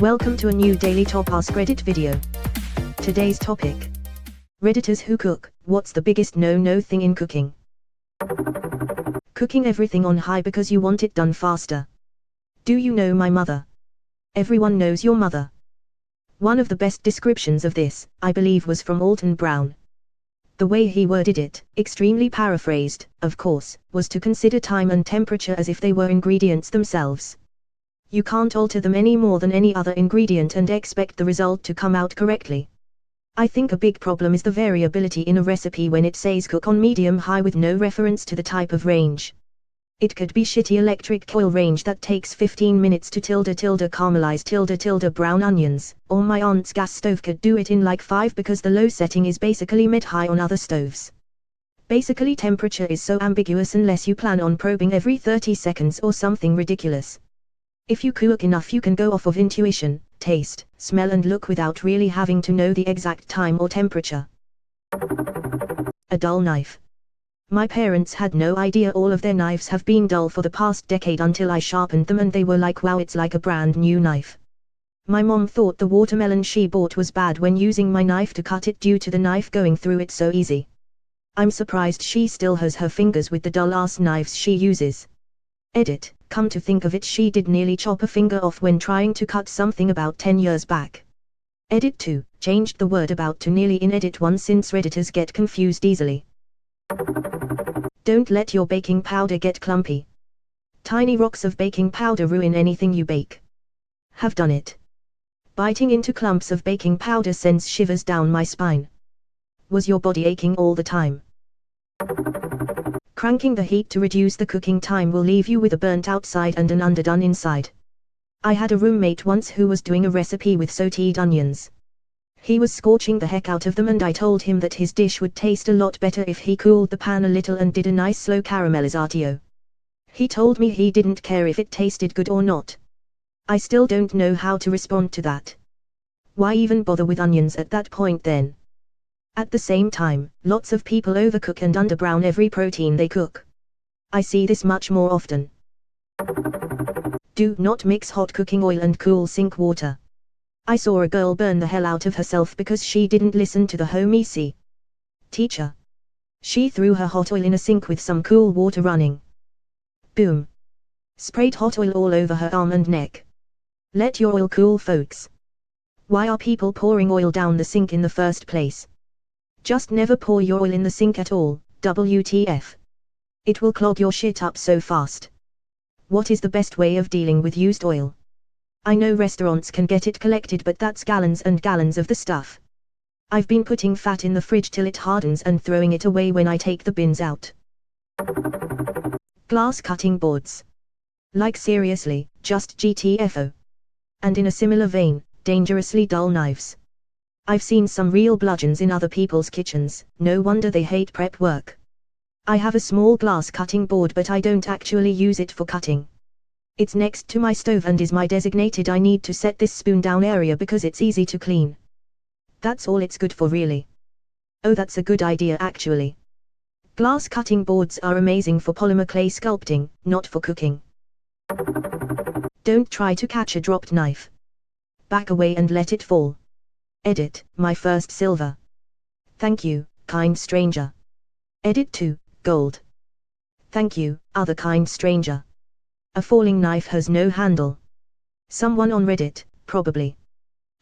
Welcome to a new daily top Askreddit video. Today's topic: Redditors who cook, what's the biggest no-no thing in cooking? Cooking everything on high because you want it done faster. Do you know my mother? Everyone knows your mother. One of the best descriptions of this, I believe, was from Alton Brown. The way he worded it, extremely paraphrased, of course, was to consider time and temperature as if they were ingredients themselves. You can't alter them any more than any other ingredient and expect the result to come out correctly. I think a big problem is the variability in a recipe when it says cook on medium-high with no reference to the type of range. It could be shitty electric coil range that takes 15 minutes to caramelize brown onions, or my aunt's gas stove could do it in like 5 because the low setting is basically mid-high on other stoves. Basically, temperature is so ambiguous unless you plan on probing every 30 seconds or something ridiculous. If you cook enough, you can go off of intuition, taste, smell and look without really having to know the exact time or temperature. A dull knife. My parents had no idea all of their knives have been dull for the past decade until I sharpened them and they were like, wow, it's like a brand new knife. My mom thought the watermelon she bought was bad when using my knife to cut it due to the knife going through it so easy. I'm surprised she still has her fingers with the dull-ass knives she uses. Edit. Come to think of it, she did nearly chop a finger off when trying to cut something about 10 years back. Edit 2, changed the word about to nearly in edit 1 since Redditors get confused easily. Don't let your baking powder get clumpy. Tiny rocks of baking powder ruin anything you bake. Have done it. Biting into clumps of baking powder sends shivers down my spine. Was your body aching all the time? Cranking the heat to reduce the cooking time will leave you with a burnt outside and an underdone inside. I had a roommate once who was doing a recipe with sauteed onions. He was scorching the heck out of them and I told him that his dish would taste a lot better if he cooled the pan a little and did a nice slow caramelizatio. He told me he didn't care if it tasted good or not. I still don't know how to respond to that. Why even bother with onions at that point then? At the same time, lots of people overcook and underbrown every protein they cook. I see this much more often. Do not mix hot cooking oil and cool sink water. I saw a girl burn the hell out of herself because she didn't listen to the home EC teacher. She threw her hot oil in a sink with some cool water running. Boom. Sprayed hot oil all over her arm and neck. Let your oil cool, folks. Why are people pouring oil down the sink in the first place? Just never pour your oil in the sink at all, WTF. It will clog your shit up so fast. What is the best way of dealing with used oil? I know restaurants can get it collected, but that's gallons and gallons of the stuff. I've been putting fat in the fridge till it hardens and throwing it away when I take the bins out. Glass cutting boards. Like seriously, just GTFO. And in a similar vein, dangerously dull knives. I've seen some real bludgeons in other people's kitchens, no wonder they hate prep work. I have a small glass cutting board but I don't actually use it for cutting. It's next to my stove and is my designated I need to set this spoon down area because it's easy to clean. That's all it's good for really. Oh, that's a good idea actually. Glass cutting boards are amazing for polymer clay sculpting, not for cooking. Don't try to catch a dropped knife. Back away and let it fall. Edit, my first silver. Thank you, kind stranger. Edit 2, gold. Thank you, other kind stranger. A falling knife has no handle. Someone on Reddit, probably.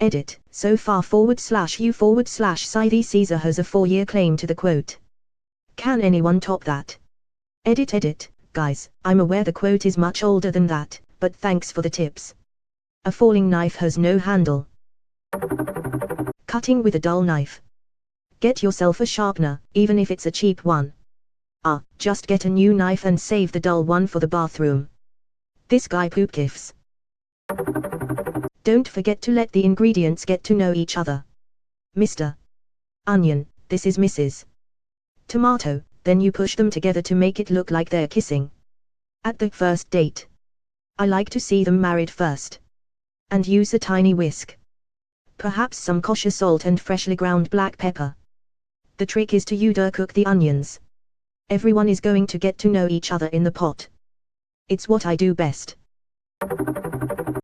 Edit, so far /u/Scythe Caesar has a 4-year claim to the quote. Can anyone top that? Edit, guys, I'm aware the quote is much older than that, but thanks for the tips. A falling knife has no handle. Cutting with a dull knife. Get yourself a sharpener, even if it's a cheap one. Just get a new knife and save the dull one for the bathroom. This guy poop gifs. Don't forget to let the ingredients get to know each other. Mr. Onion, this is Mrs. Tomato, then you push them together to make it look like they're kissing. At the first date. I like to see them married first. And use a tiny whisk. Perhaps some kosher salt and freshly ground black pepper. The trick is to undercook the onions. Everyone is going to get to know each other in the pot. It's what I do best.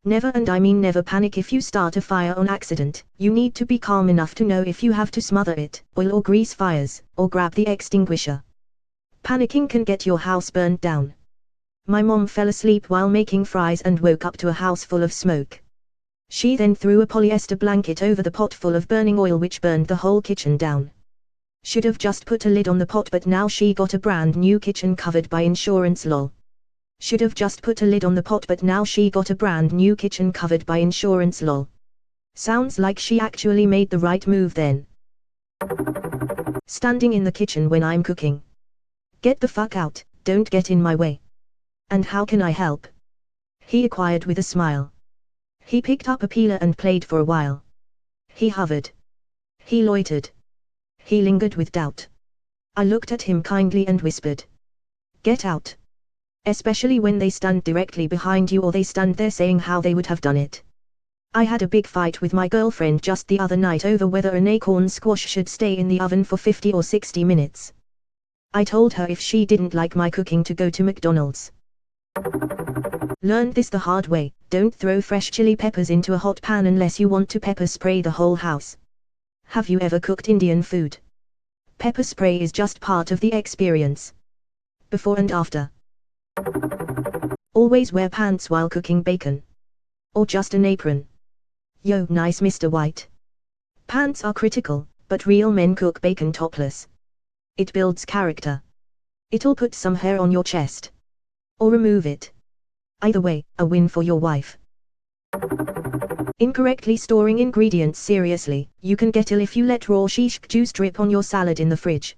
Never, and I mean never, panic if you start a fire on accident. You need to be calm enough to know if you have to smother it, oil or grease fires, or grab the extinguisher. Panicking can get your house burned down. My mom fell asleep while making fries and woke up to a house full of smoke. She then threw a polyester blanket over the pot full of burning oil, which burned the whole kitchen down. Should have just put a lid on the pot, but now she got a brand new kitchen covered by insurance, lol. Should have just put a lid on the pot, but now she got a brand new kitchen covered by insurance, lol. Sounds like she actually made the right move then. Standing in the kitchen when I'm cooking. Get the fuck out, don't get in my way. And how can I help? He inquired with a smile. He picked up a peeler and played for a while. He hovered. He loitered. He lingered with doubt. I looked at him kindly and whispered, "Get out." Especially when they stand directly behind you or they stand there saying how they would have done it. I had a big fight with my girlfriend just the other night over whether an acorn squash should stay in the oven for 50 or 60 minutes. I told her if she didn't like my cooking to go to McDonald's. Learned this the hard way: don't throw fresh chili peppers into a hot pan unless you want to pepper spray the whole house. Have you ever cooked Indian food? Pepper spray is just part of the experience. Before and after. Always wear pants while cooking bacon. Or just an apron. Yo, nice Mr. White. Pants are critical, but real men cook bacon topless. It builds character. It'll put some hair on your chest. Or remove it. Either way, a win for your wife. Incorrectly storing ingredients. Seriously, you can get ill if you let raw sheesh juice drip on your salad in the fridge.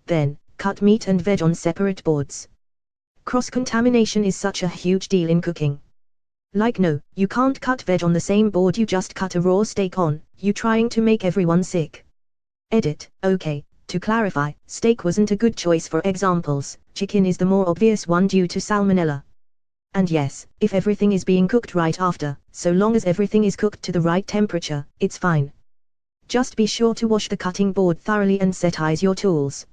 Then, cut meat and veg on separate boards. Cross-contamination is such a huge deal in cooking. Like, no, you can't cut veg on the same board you just cut a raw steak on. You trying to make everyone sick. Edit. Okay, to clarify, steak wasn't a good choice for examples. Chicken is the more obvious one due to salmonella. And yes, if everything is being cooked right after, so long as everything is cooked to the right temperature, it's fine. Just be sure to wash the cutting board thoroughly and sanitize your tools.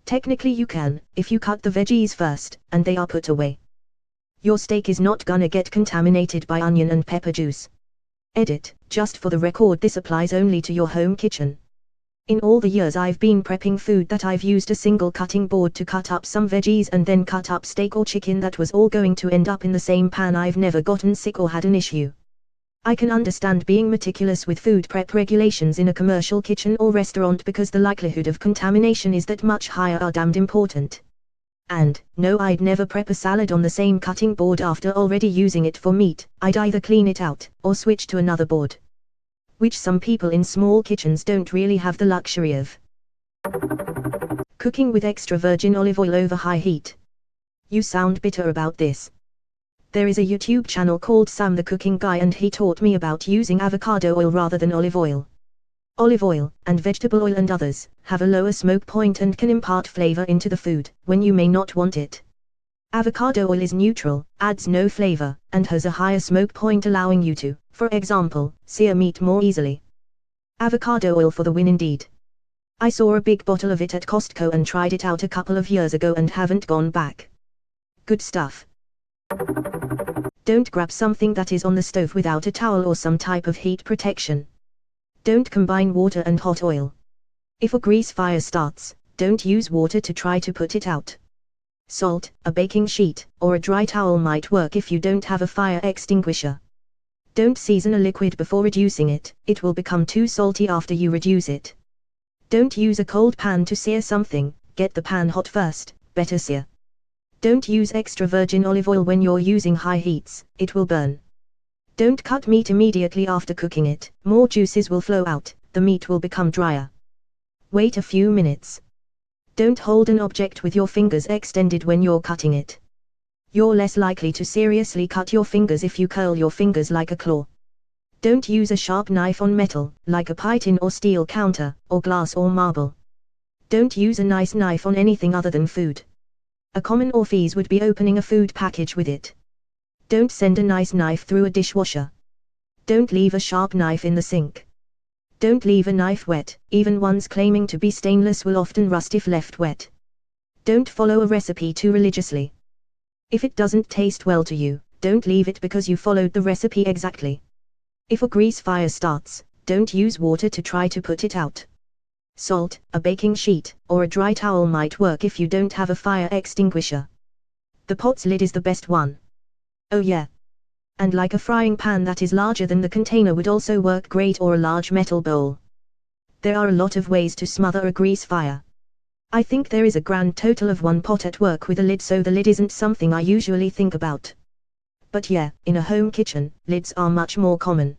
Technically you can, if you cut the veggies first, and they are put away. Your steak is not gonna get contaminated by onion and pepper juice. Edit. Just for the record, this applies only to your home kitchen. In all the years I've been prepping food that I've used a single cutting board to cut up some veggies and then cut up steak or chicken that was all going to end up in the same pan. I've never gotten sick or had an issue. I can understand being meticulous with food prep regulations in a commercial kitchen or restaurant because the likelihood of contamination is that much higher. Are damned important. And, no, I'd never prep a salad on the same cutting board after already using it for meat. I'd either clean it out, or switch to another board. Which some people in small kitchens don't really have the luxury of. Cooking with extra virgin olive oil over high heat. You sound bitter about this. There is a YouTube channel called Sam the Cooking Guy, and he taught me about using avocado oil rather than olive oil. Olive oil, and vegetable oil and others, have a lower smoke point and can impart flavor into the food, when you may not want it. Avocado oil is neutral, adds no flavor, and has a higher smoke point, allowing you to, for example, sear meat more easily. Avocado oil for the win indeed. I saw a big bottle of it at Costco and tried it out a couple of years ago and haven't gone back. Good stuff. Don't grab something that is on the stove without a towel or some type of heat protection. Don't combine water and hot oil. If a grease fire starts, don't use water to try to put it out. Salt, a baking sheet, or a dry towel might work if you don't have a fire extinguisher. Don't season a liquid before reducing it, it will become too salty after you reduce it. Don't use a cold pan to sear something, get the pan hot first, better sear. Don't use extra virgin olive oil when you're using high heats, it will burn. Don't cut meat immediately after cooking it, more juices will flow out, the meat will become drier. Wait a few minutes. Don't hold an object with your fingers extended when you're cutting it. You're less likely to seriously cut your fingers if you curl your fingers like a claw. Don't use a sharp knife on metal, like a pie tin or steel counter, or glass or marble. Don't use a nice knife on anything other than food. A common offense would be opening a food package with it. Don't send a nice knife through a dishwasher. Don't leave a sharp knife in the sink. Don't leave a knife wet, even ones claiming to be stainless will often rust if left wet. Don't follow a recipe too religiously. If it doesn't taste well to you, don't leave it because you followed the recipe exactly. If a grease fire starts, don't use water to try to put it out. Salt, a baking sheet, or a dry towel might work if you don't have a fire extinguisher. The pot's lid is the best one. Oh yeah. And like a frying pan that is larger than the container would also work great, or a large metal bowl. There are a lot of ways to smother a grease fire. I think there is a grand total of 1 pot at work with a lid, so the lid isn't something I usually think about. But yeah, in a home kitchen, lids are much more common.